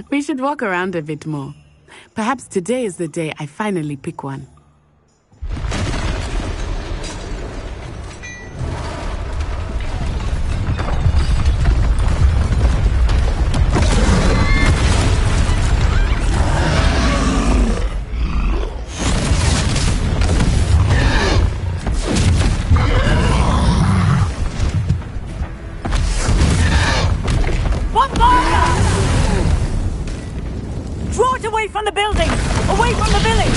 We should walk around a bit more. Perhaps today is the day I finally pick one. From the building! Away from the village!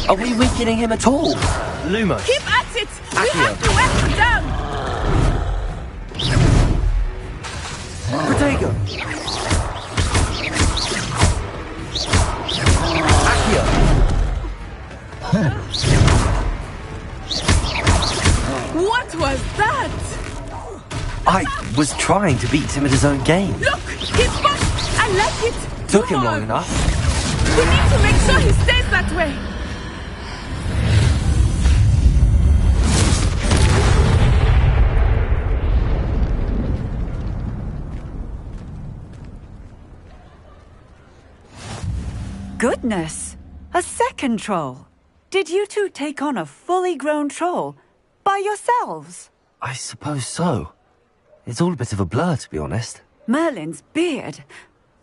Are we weakening him at all? Lumos. Keep at it! We have to wear him down! Protego. Accio. What was that? I was trying to beat him at his own game. Look! He's back! I like it! Took him long enough. We need to make sure he stays that way! Goodness! A second troll! Did you two take on a fully grown troll? By yourselves? I suppose so. It's all a bit of a blur, to be honest. Merlin's beard.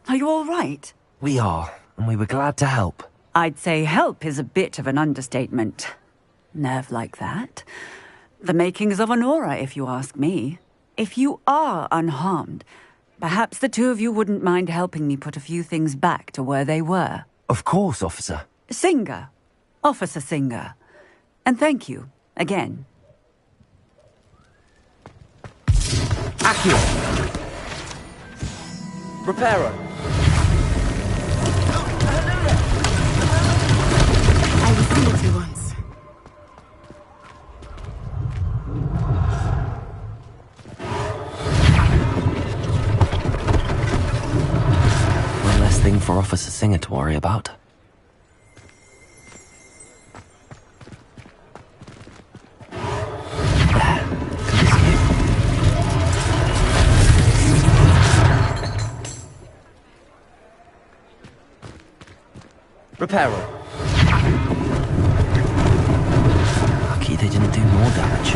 Are you all right? We are, and we were glad to help. I'd say help is a bit of an understatement. Nerve like that. The makings of an aura, if you ask me. If you are unharmed, perhaps the two of you wouldn't mind helping me put a few things back to where they were. Of course, officer. Singer. Officer Singer. And thank you, again. Accio. Reparo. I will see what he wants. One less thing for Officer Singer to worry about. Reparo. Lucky they didn't do more damage.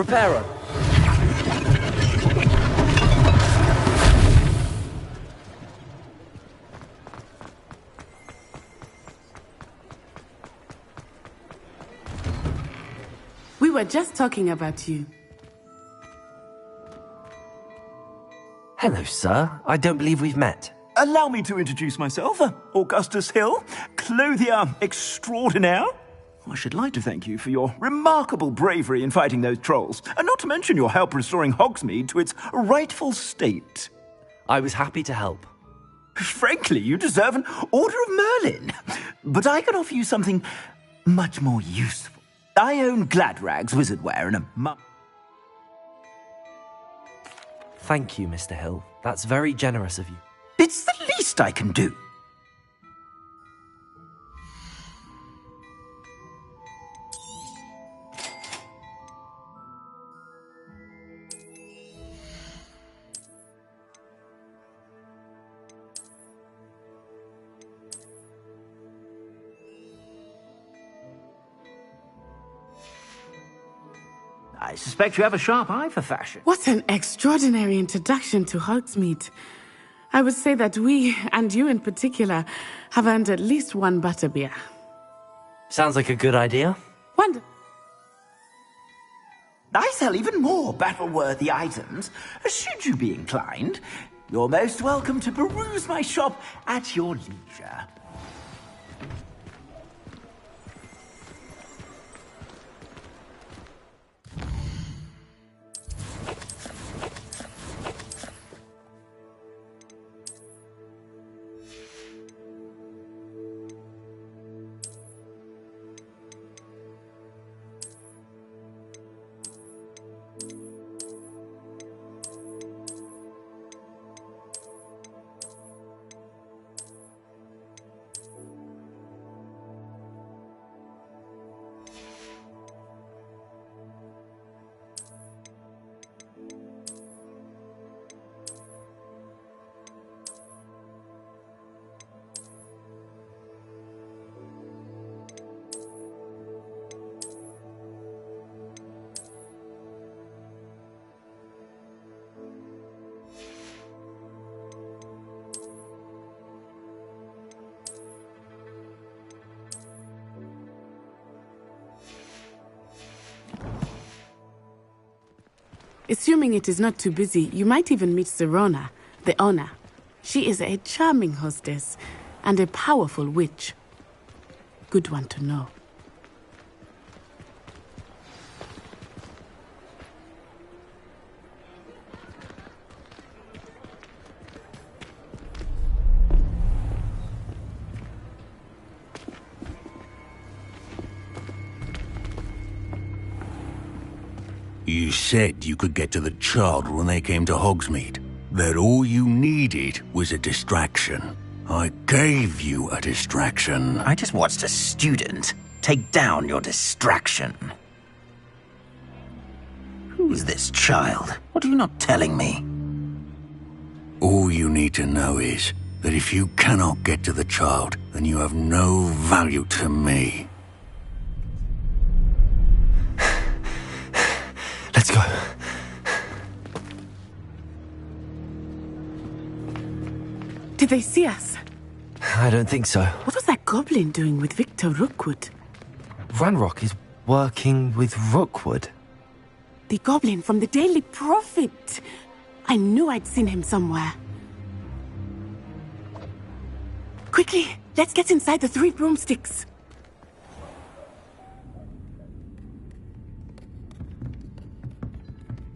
repairer. We were just talking about you. Hello, sir. I don't believe we've met. Allow me to introduce myself, Augustus Hill, clothier extraordinaire. I should like to thank you for your remarkable bravery in fighting those trolls, and not to mention your help restoring Hogsmeade to its rightful state. I was happy to help. Frankly, you deserve an Order of Merlin. But I can offer you something much more useful. I own Gladrag's wizardwear and a Thank you, Mr. Hill. That's very generous of you. It's the least I can do. I suspect you have a sharp eye for fashion. What an extraordinary introduction to Hogsmeade. I would say that we, and you in particular, have earned at least one butterbeer. Sounds like a good idea. Wonder. I sell even more battle-worthy items, should you be inclined. You're most welcome to peruse my shop at your leisure. Assuming it is not too busy, you might even meet Serona, the owner. She is a charming hostess and a powerful witch. Good one to know. You said you could get to the child when they came to Hogsmeade. That all you needed was a distraction. I gave you a distraction. I just watched a student take down your distraction. Who is this child? What are you not telling me? All you need to know is that if you cannot get to the child, then you have no value to me. Let's go. Did they see us? I don't think so. What was that goblin doing with Victor Rookwood? Ranrock is working with Rookwood. The goblin from the Daily Prophet. I knew I'd seen him somewhere. Quickly, let's get inside the 3 broomsticks.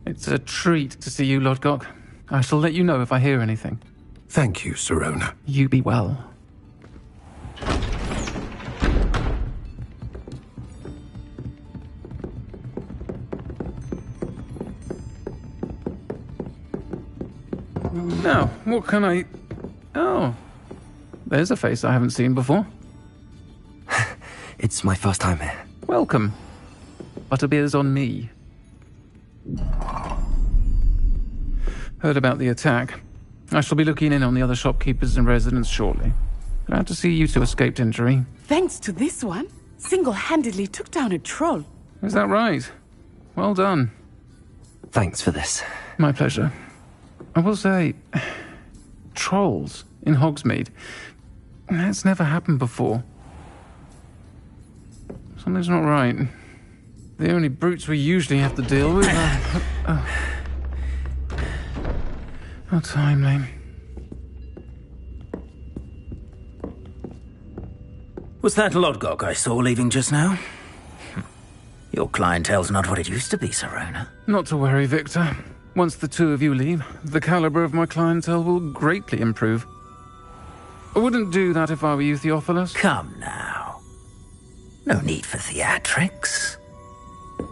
It's a treat to see you, Lodgok. I shall let you know if I hear anything. Thank you, Serona. You be well. Now, what can I... Oh, there's a face I haven't seen before. It's my first time here. Welcome. Butterbeer's on me. Heard about the attack. I shall be looking in on the other shopkeepers and residents shortly. Glad to see you two escaped injury. Thanks to this one, single-handedly took down a troll. Is that right? Well done. Thanks for this. My pleasure. I will say, trolls in Hogsmeade. That's never happened before. Something's not right. The only brutes we usually have to deal with are... How timely. Was that Lodgok I saw leaving just now? Your clientele's not what it used to be, Sirona. Not to worry, Victor. Once the two of you leave, the caliber of my clientele will greatly improve. I wouldn't do that if I were you, Theophilus. Come now. No need for theatrics.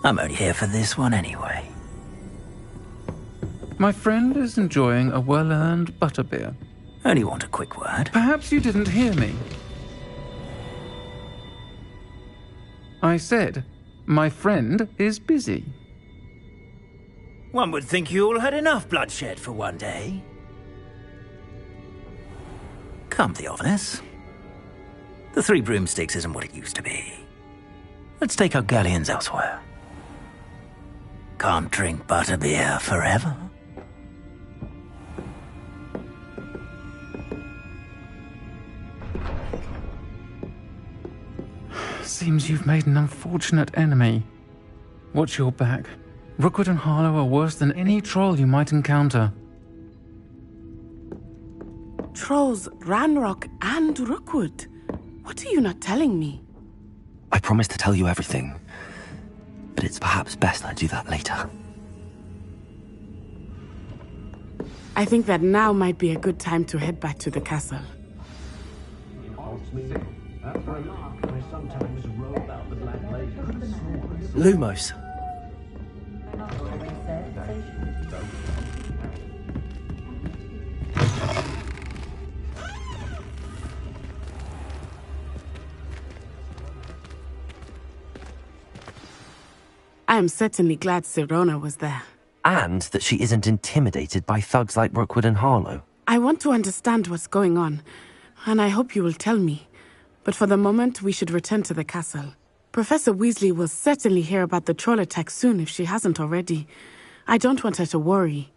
I'm only here for this one anyway. My friend is enjoying a well-earned butterbeer. Only want a quick word. Perhaps you didn't hear me. I said, my friend is busy. One would think you all had enough bloodshed for one day. Come, Theophilus. The Three Broomsticks isn't what it used to be. Let's take our galleons elsewhere. Can't drink butterbeer forever. Seems you've made an unfortunate enemy. Watch your back. Rookwood and Harlow are worse than any troll you might encounter. Trolls, Ranrock, and Rookwood. What are you not telling me? I promised to tell you everything, but it's perhaps best I do that later. I think that now might be a good time to head back to the castle. Lumos. I am certainly glad Sirona was there. And that she isn't intimidated by thugs like Rookwood and Harlow. I want to understand what's going on, and I hope you will tell me. But for the moment, we should return to the castle. Professor Weasley will certainly hear about the troll attack soon if she hasn't already. I don't want her to worry.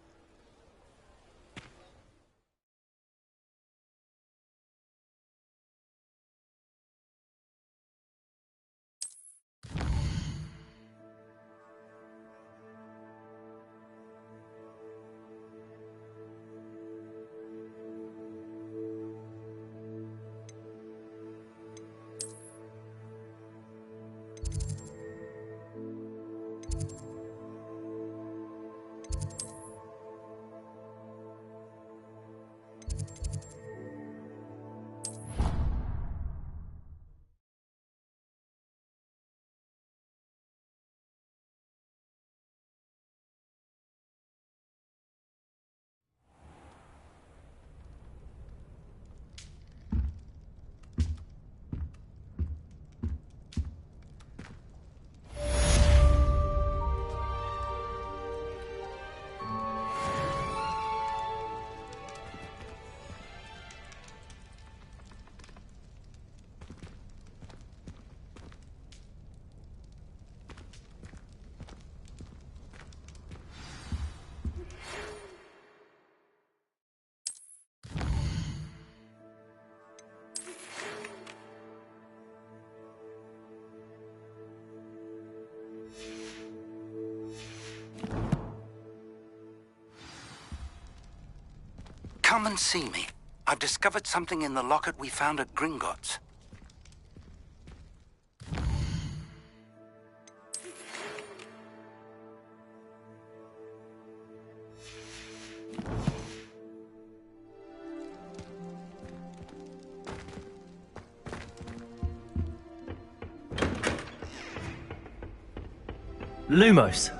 Come and see me. I've discovered something in the locket we found at Gringotts. Lumos.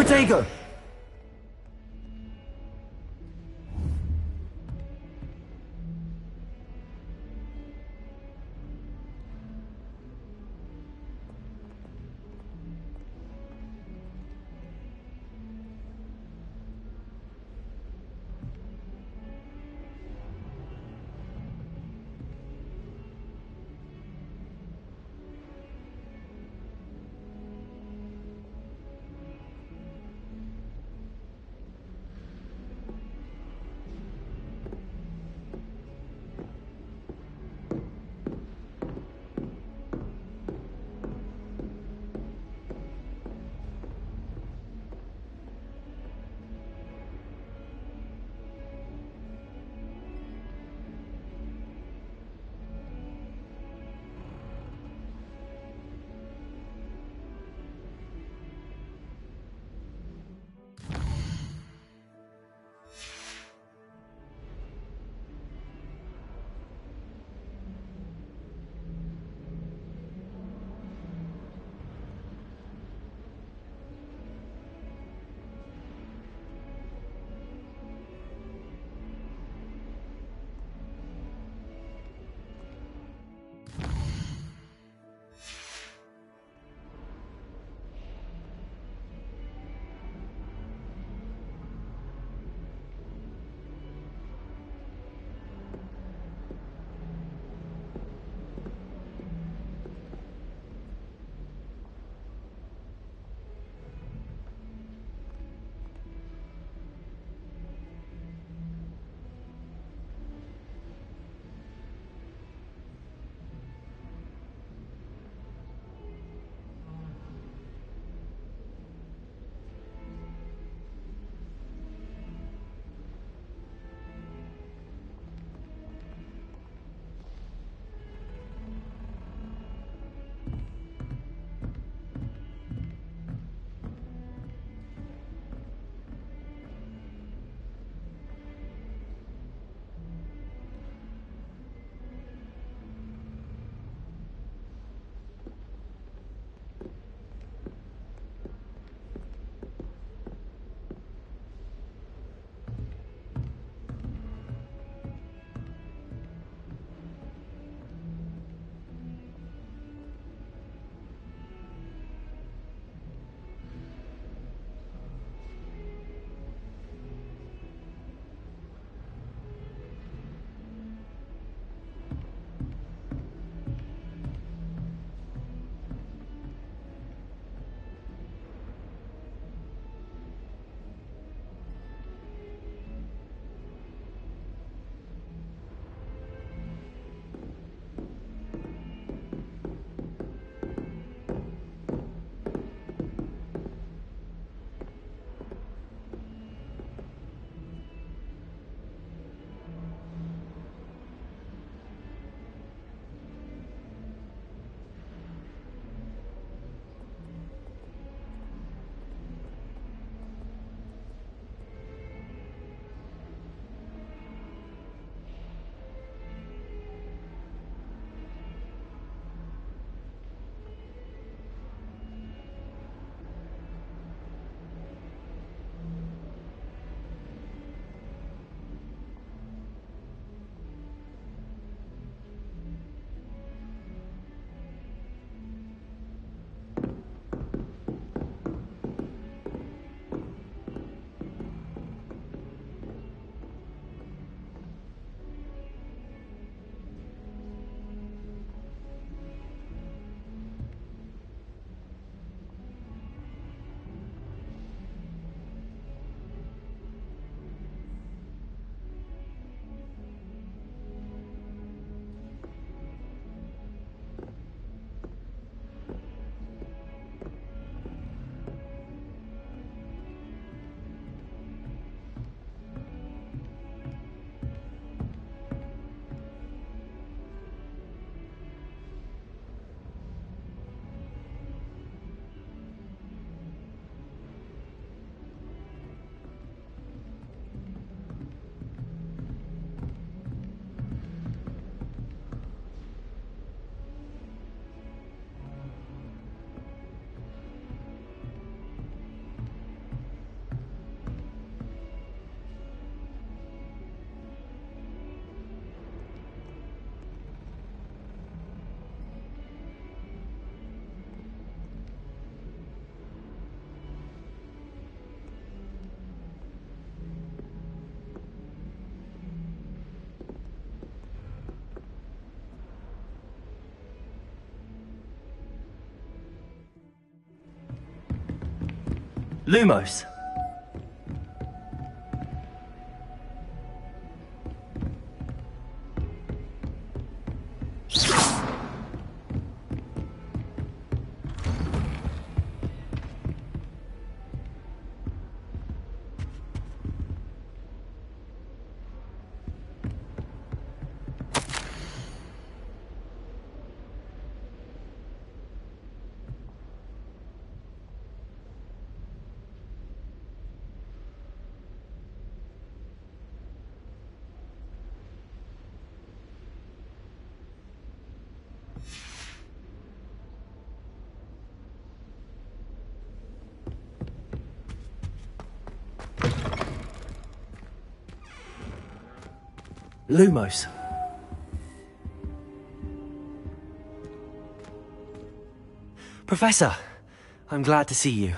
Protego! Lumos. Lumos. Professor, I'm glad to see you.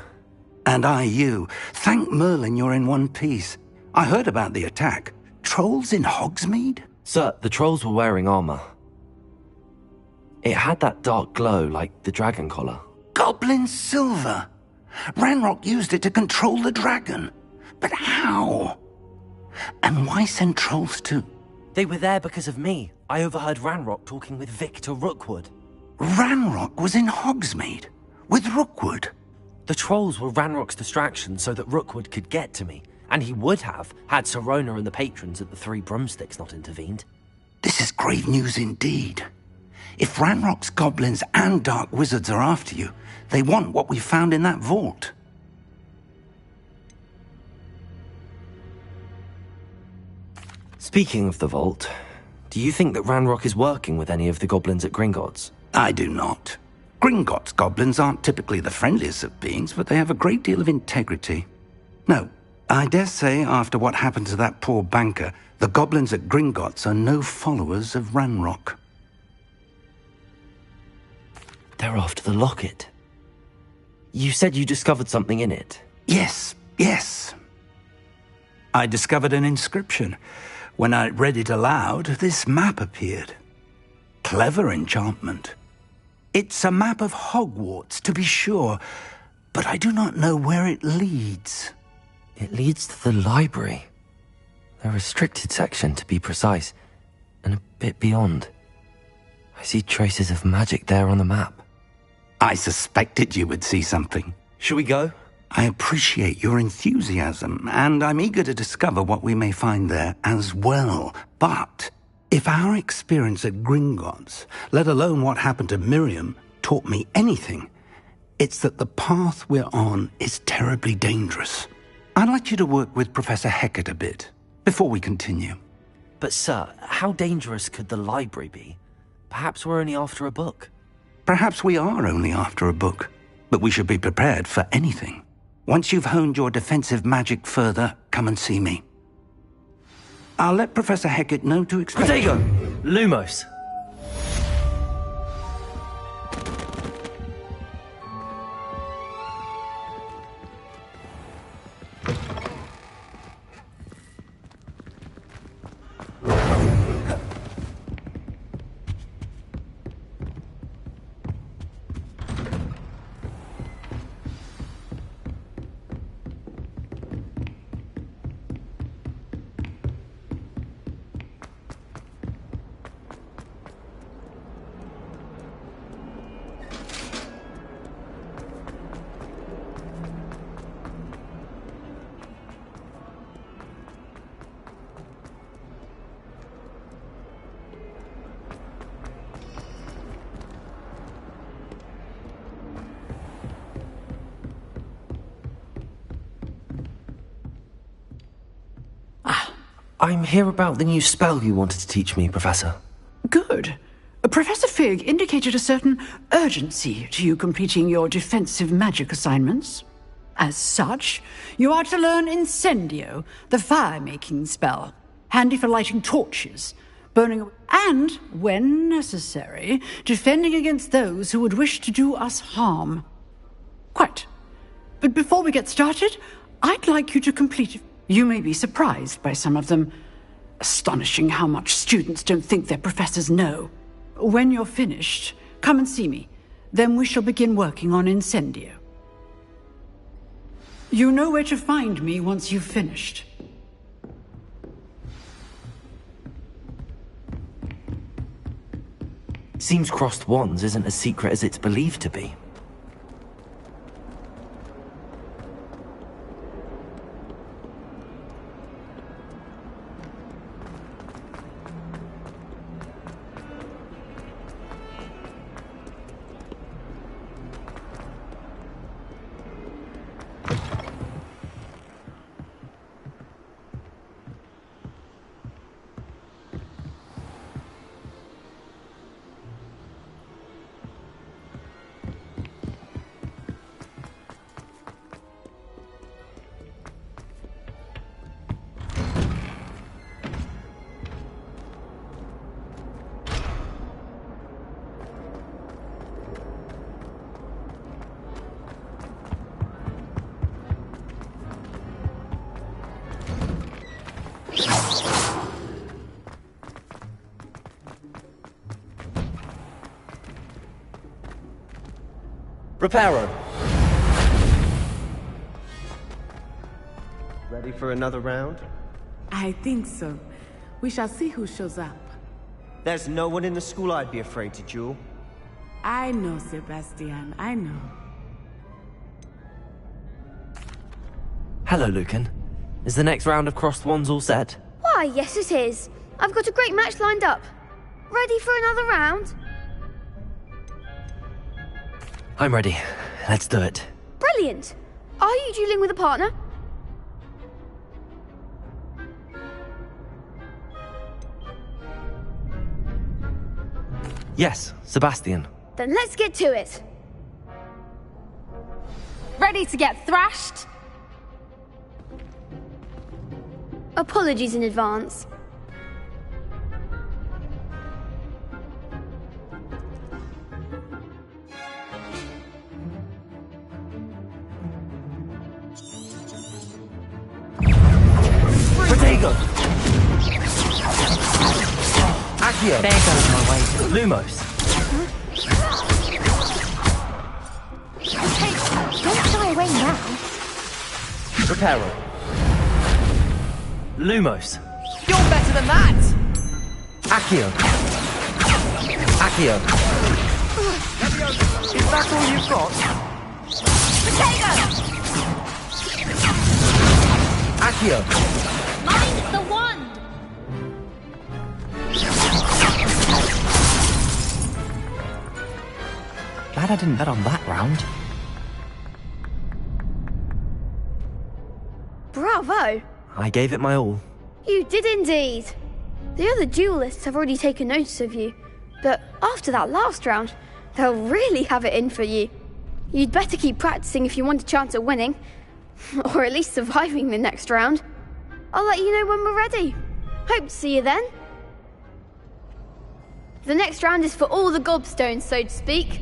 And I you. Thank Merlin you're in one piece. I heard about the attack. Trolls in Hogsmeade? Sir, the trolls were wearing armor. It had that dark glow like the dragon collar. Goblin silver. Ranrock used it to control the dragon. But how? And why send trolls too? They were there because of me. I overheard Ranrock talking with Victor Rookwood. Ranrock was in Hogsmeade? With Rookwood? The trolls were Ranrock's distraction so that Rookwood could get to me. And he would have, had Sirona and the patrons at the Three Broomsticks not intervened. This is grave news indeed. If Ranrock's goblins and dark wizards are after you, they want what we found in that vault. Speaking of the vault, do you think that Ranrock is working with any of the goblins at Gringotts? I do not. Gringotts goblins aren't typically the friendliest of beings, but they have a great deal of integrity. No, I dare say after what happened to that poor banker, the goblins at Gringotts are no followers of Ranrock. They're after the locket. You said you discovered something in it. Yes. I discovered an inscription. When I read it aloud, this map appeared. Clever enchantment. It's a map of Hogwarts, to be sure, but I do not know where it leads. It leads to the library. The restricted section, to be precise, and a bit beyond. I see traces of magic there on the map. I suspected you would see something. Shall we go? I appreciate your enthusiasm, and I'm eager to discover what we may find there as well. But if our experience at Gringotts, let alone what happened to Miriam, taught me anything, it's that the path we're on is terribly dangerous. I'd like you to work with Professor Hecat a bit, before we continue. But sir, how dangerous could the library be? Perhaps we're only after a book. Perhaps we are only after a book, but we should be prepared for anything. Once you've honed your defensive magic further, come and see me. I'll let Professor Hecat know to expect... Protego! Lumos! I'm here about the new spell you wanted to teach me, Professor. Good. Professor Fig indicated a certain urgency to you completing your defensive magic assignments. As such, you are to learn Incendio, the fire-making spell, handy for lighting torches, burning, and, when necessary, defending against those who would wish to do us harm. Quite. But before we get started, I'd like you to complete... You may be surprised by some of them. Astonishing how much students don't think their professors know. When you're finished, come and see me. Then we shall begin working on Incendio. You know where to find me once you've finished. Seems crossed wands isn't as secret as it's believed to be. Reparo. Ready for another round? I think so. We shall see who shows up. There's no one in the school I'd be afraid to duel. I know, Sebastian. I know. Hello, Lucan. Is the next round of crossed wands all set? Why, yes it is. I've got a great match lined up. Ready for another round? I'm ready. Let's do it. Brilliant. Are you dueling with a partner? Yes, Sebastian. Then let's get to it. Ready to get thrashed? Apologies in advance. Protego! Accio! There goes my way. Lumos! Hey, don't shy away now. Reparo! Lumos! You're better than that! Accio! Accio! Is that all you've got? Potato! Accio! Mind the wand! Glad I didn't bet on that round. Bravo! I gave it my all. You did indeed. The other duelists have already taken notice of you, but after that last round, they'll really have it in for you. You'd better keep practicing if you want a chance at winning, or at least surviving the next round. I'll let you know when we're ready. Hope to see you then. The next round is for all the gobstones, so to speak.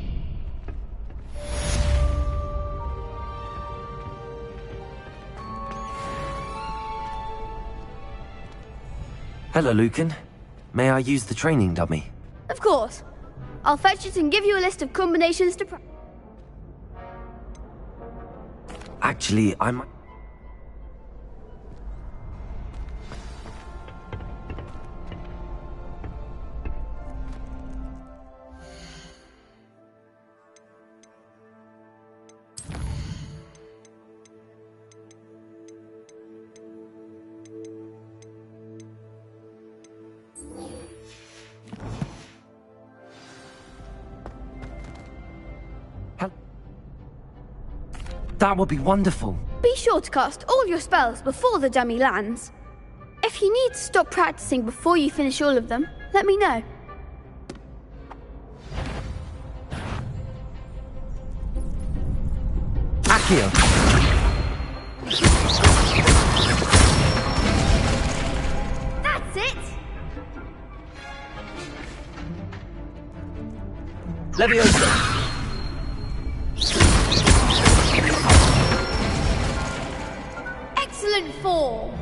Hello, Lucan. May I use the training dummy? Of course. I'll fetch it and give you a list of combinations to practice. Actually, I'm... That would be wonderful. Be sure to cast all your spells before the dummy lands. If you need to stop practicing before you finish all of them, let me know. Accio! That's it! Leviosa! Excellent form!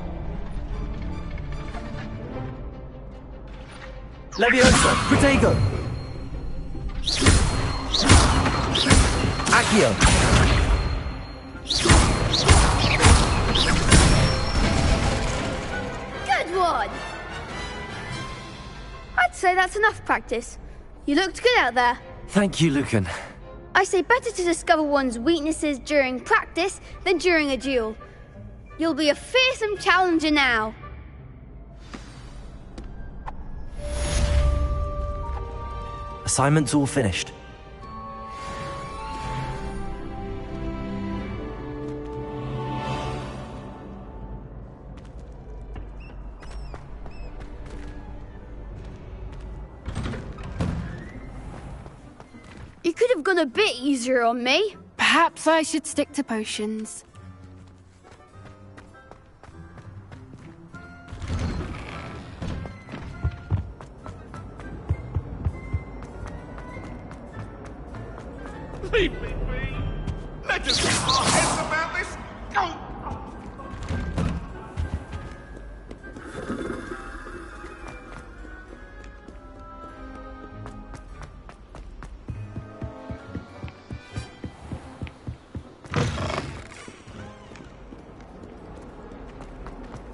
Leviosa! Protego! Accio! one! I'd say that's enough practice. You looked good out there. Thank you, Lucan. I say better to discover one's weaknesses during practice than during a duel. You'll be a fearsome challenger now. Assignment's all finished. You could have gone a bit easier on me. Perhaps I should stick to potions. Leave me be! Let us get our heads about this! Go!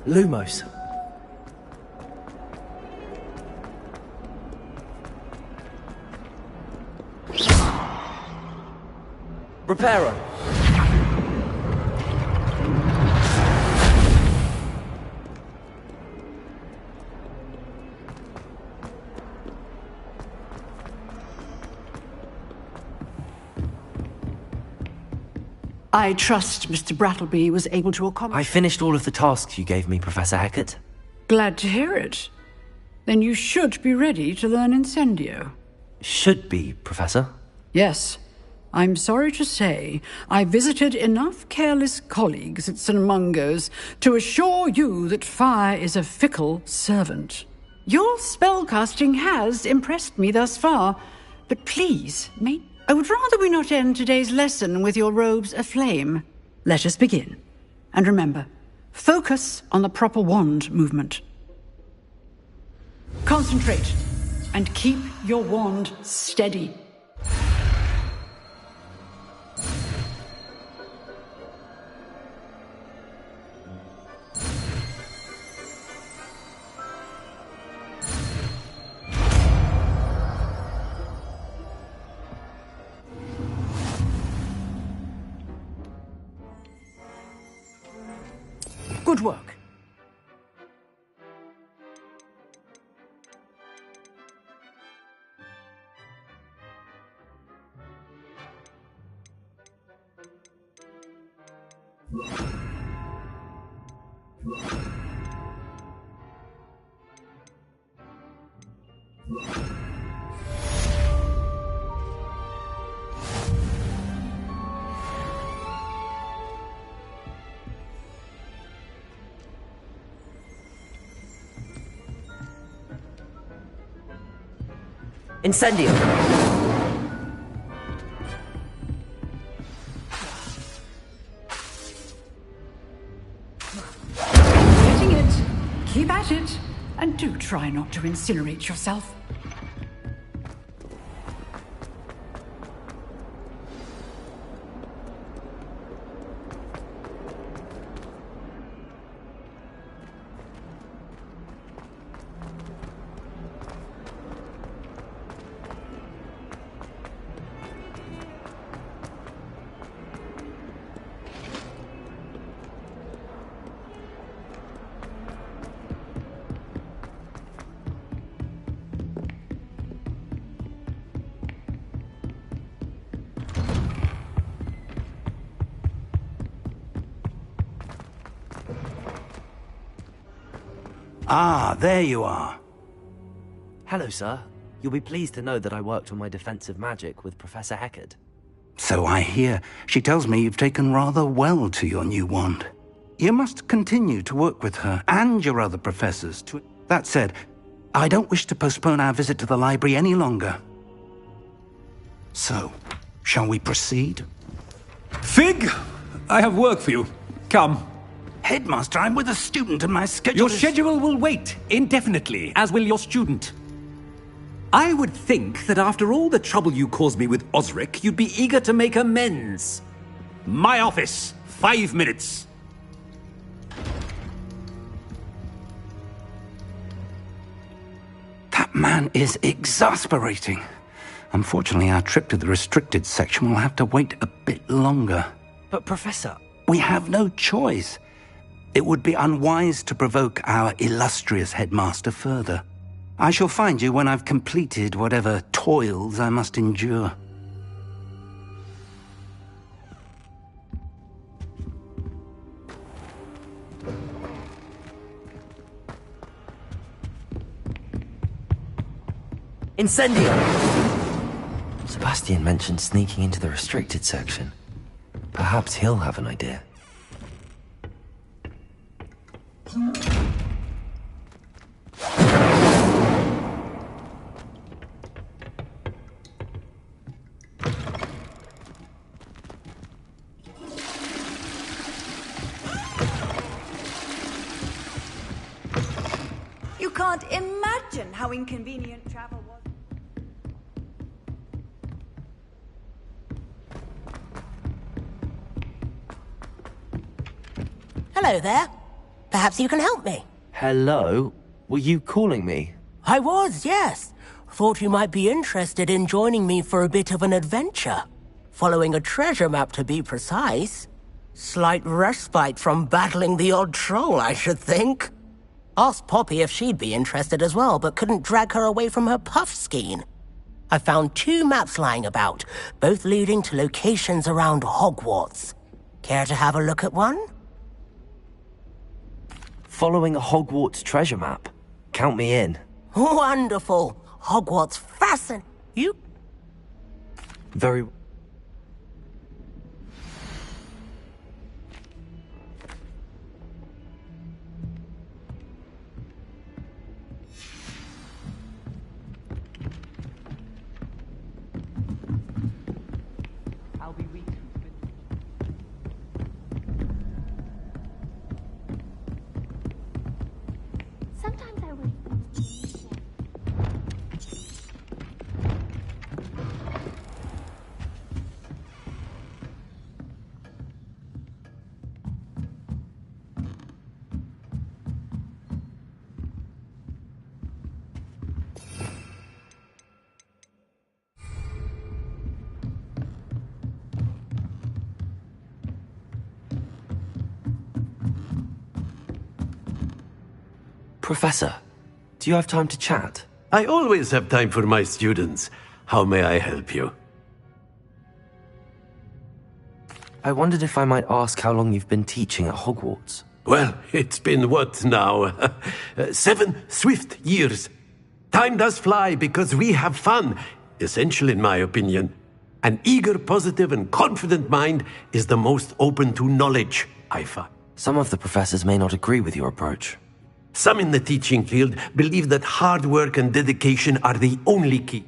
Lumos. Reparo. I trust Mr. Brattleby was able to accomplish... I finished all of the tasks you gave me, Professor Hecat. Glad to hear it. Then you should be ready to learn Incendio. Should be, Professor. Yes. I'm sorry to say, I visited enough careless colleagues at St. Mungo's to assure you that fire is a fickle servant. Your spellcasting has impressed me thus far, but please, I would rather we not end today's lesson with your robes aflame. Let us begin. And remember, focus on the proper wand movement. Concentrate, and keep your wand steady. Good work. Incendio! Getting it. Keep at it. And do try not to incinerate yourself. Ah, there you are. Hello, sir. You'll be pleased to know that I worked on my defensive magic with Professor Hecat. So I hear. She tells me you've taken rather well to your new wand. You must continue to work with her and your other professors to... That said, I don't wish to postpone our visit to the library any longer. So, shall we proceed? Fig, I have work for you. Come. Headmaster, I'm with a student and my schedule Your schedule will wait indefinitely, as will your student. I would think that after all the trouble you caused me with Osric, you'd be eager to make amends. My office, 5 minutes. man is exasperating. Unfortunately, our trip to the restricted section will have to wait a bit longer. But Professor... We have no choice. It would be unwise to provoke our illustrious headmaster further. I shall find you when I've completed whatever toils I must endure. Incendio! Sebastian mentioned sneaking into the restricted section. Perhaps he'll have an idea. You can't imagine how inconvenient travel was. Hello there. Perhaps you can help me. Hello? Were you calling me? I was, yes. Thought you might be interested in joining me for a bit of an adventure. Following a treasure map, to be precise. Slight respite from battling the odd troll, I should think. Asked Poppy if she'd be interested as well, but couldn't drag her away from her puff skein. I found 2 maps lying about, both leading to locations around Hogwarts. Care to have a look at one? Following a Hogwarts treasure map? Count me in. Wonderful. Hogwarts fascinating. You... Very... Sometimes I wish. Professor, do you have time to chat? I always have time for my students. How may I help you? I wondered if I might ask how long you've been teaching at Hogwarts. Well, it's been what now? 7 swift years. Time does fly because we have fun. Essential in my opinion. An eager, positive, and confident mind is the most open to knowledge, I find. Some of the professors may not agree with your approach. Some in the teaching field believe that hard work and dedication are the only key.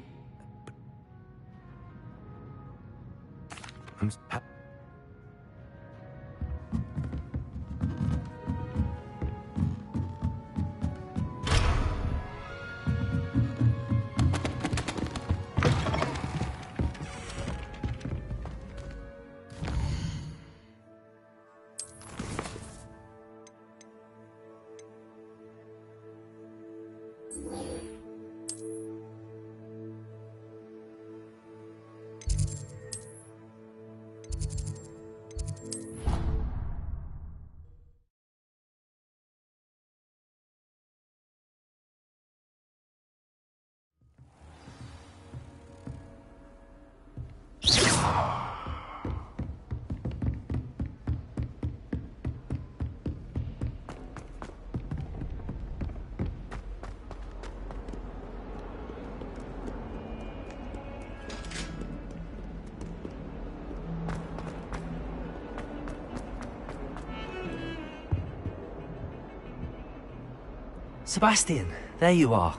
Sebastian, there you are.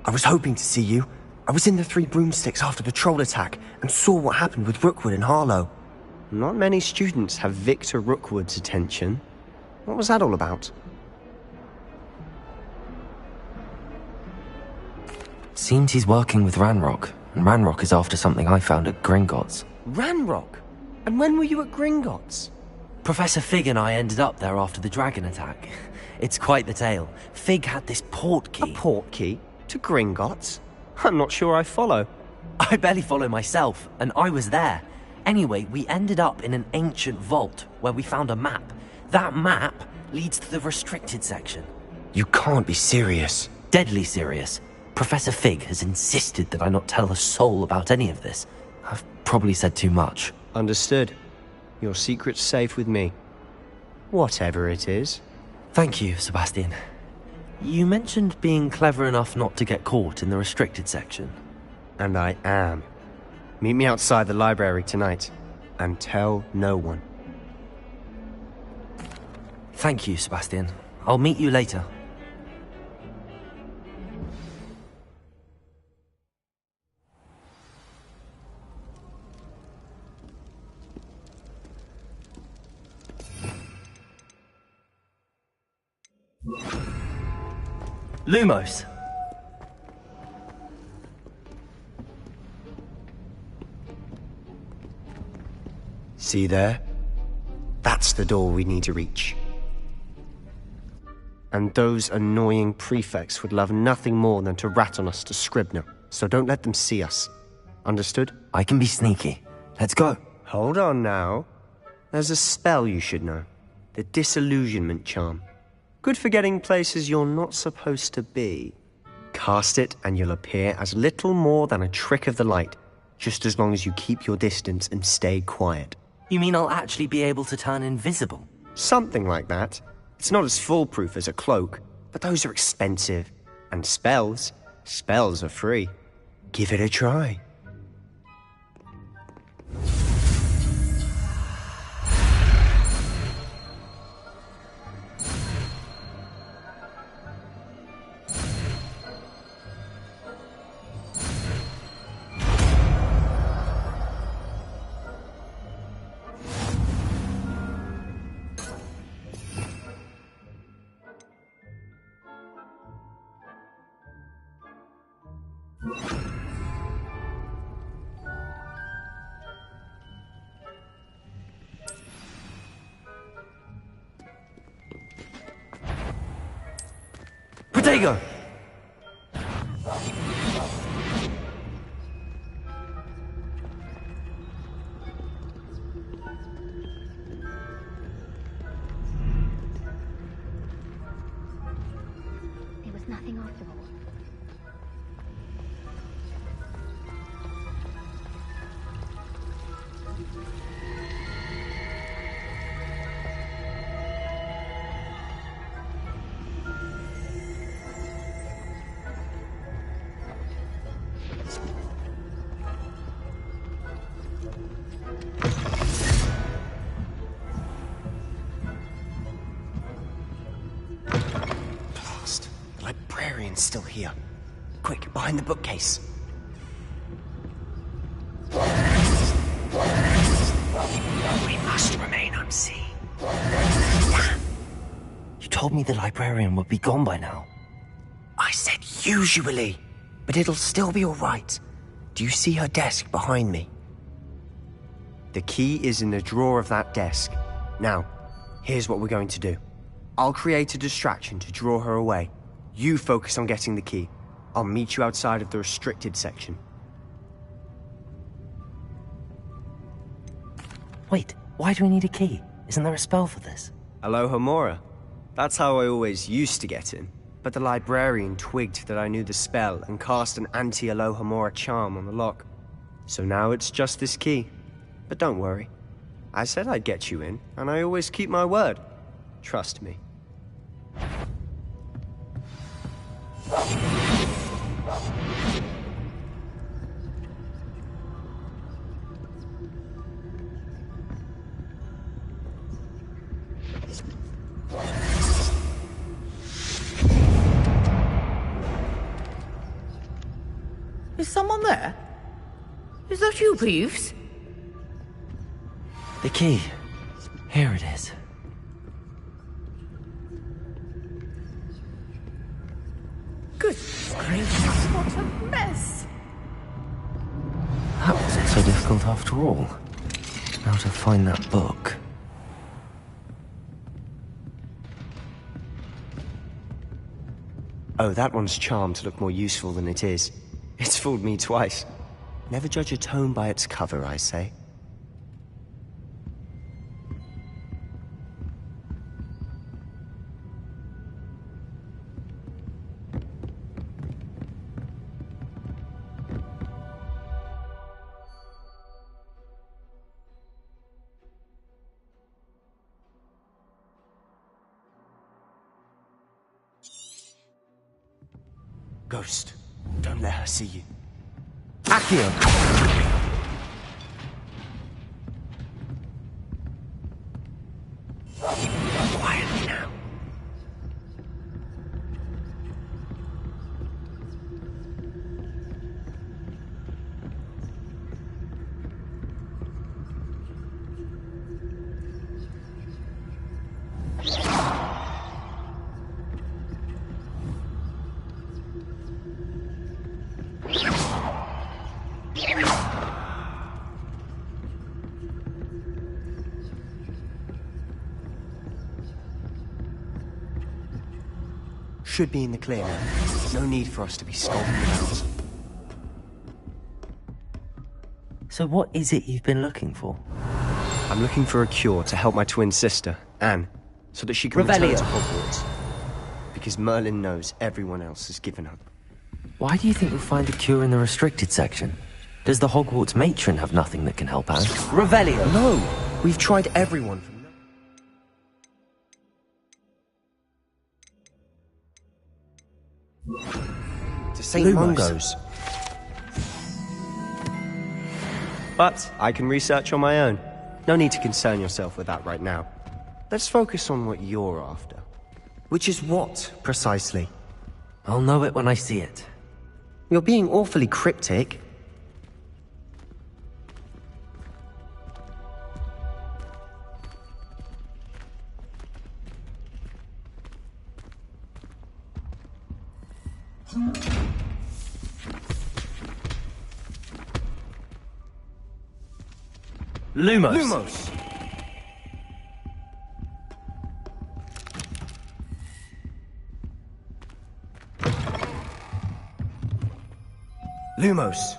I was hoping to see you. I was in the Three Broomsticks after the troll attack and saw what happened with Rookwood and Harlow. Not many students have Victor Rookwood's attention. What was that all about? Seems he's working with Ranrock, and Ranrock is after something I found at Gringotts. Ranrock? And when were you at Gringotts? Professor Fig and I ended up there after the dragon attack. It's quite the tale. Fig had this port key. A port key? To Gringotts? I'm not sure I follow. I barely follow myself, and I was there. Anyway, we ended up in an ancient vault where we found a map. That map leads to the restricted section. You can't be serious. Deadly serious. Professor Fig has insisted that I not tell a soul about any of this. I've probably said too much. Understood. Your secret's safe with me. Whatever it is. Thank you, Sebastian. You mentioned being clever enough not to get caught in the restricted section. And I am. Meet me outside the library tonight, and tell no one. Thank you, Sebastian. I'll meet you later. Lumos. See there? That's the door we need to reach. And those annoying prefects would love nothing more than to rat on us to Scribner, so don't let them see us. Understood? I can be sneaky. Let's go. Hold on now. There's a spell you should know. The Disillusionment Charm. Good for getting places you're not supposed to be. Cast it and you'll appear as little more than a trick of the light, just as long as you keep your distance and stay quiet. You mean I'll actually be able to turn invisible? Something like that. It's not as foolproof as a cloak, but those are expensive. And spells are free. Give it a try. Protego! There was nothing after all. Still here. Quick, behind the bookcase. We must remain unseen. Damn. You told me the librarian would be gone by now. I said usually, but it'll still be all right. Do you see her desk behind me? The key is in the drawer of that desk. Now, here's what we're going to do. I'll create a distraction to draw her away. You focus on getting the key. I'll meet you outside of the restricted section. Wait, why do we need a key? Isn't there a spell for this? Alohomora. That's how I always used to get in. But the librarian twigged that I knew the spell and cast an anti-Alohomora charm on the lock. So now it's just this key. But don't worry. I said I'd get you in, and I always keep my word. Trust me. Is someone there? Is that you, Peeves? The key. Here it is. Good gracious, what a mess! That wasn't so difficult after all. Now to find that book. Oh, that one's charmed to look more useful than it is. It's fooled me twice. Never judge a tome by its cover, I say. Ghost, don't let her see you. Accio! Quietly now. Should be in the clear now. No need for us to be skulking around. So what is it you've been looking for? I'm looking for a cure to help my twin sister, Anne, so that she can return to Hogwarts. Because Merlin knows everyone else has given up. Why do you think you'll find a cure in the restricted section? Does the Hogwarts matron have nothing that can help Anne? Revelio! No! We've tried everyone. To St. Mungo's. But I can research on my own. No need to concern yourself with that right now. Let's focus on what you're after. Which is what, precisely? I'll know it when I see it. You're being awfully cryptic. Lumos. Lumos. Lumos.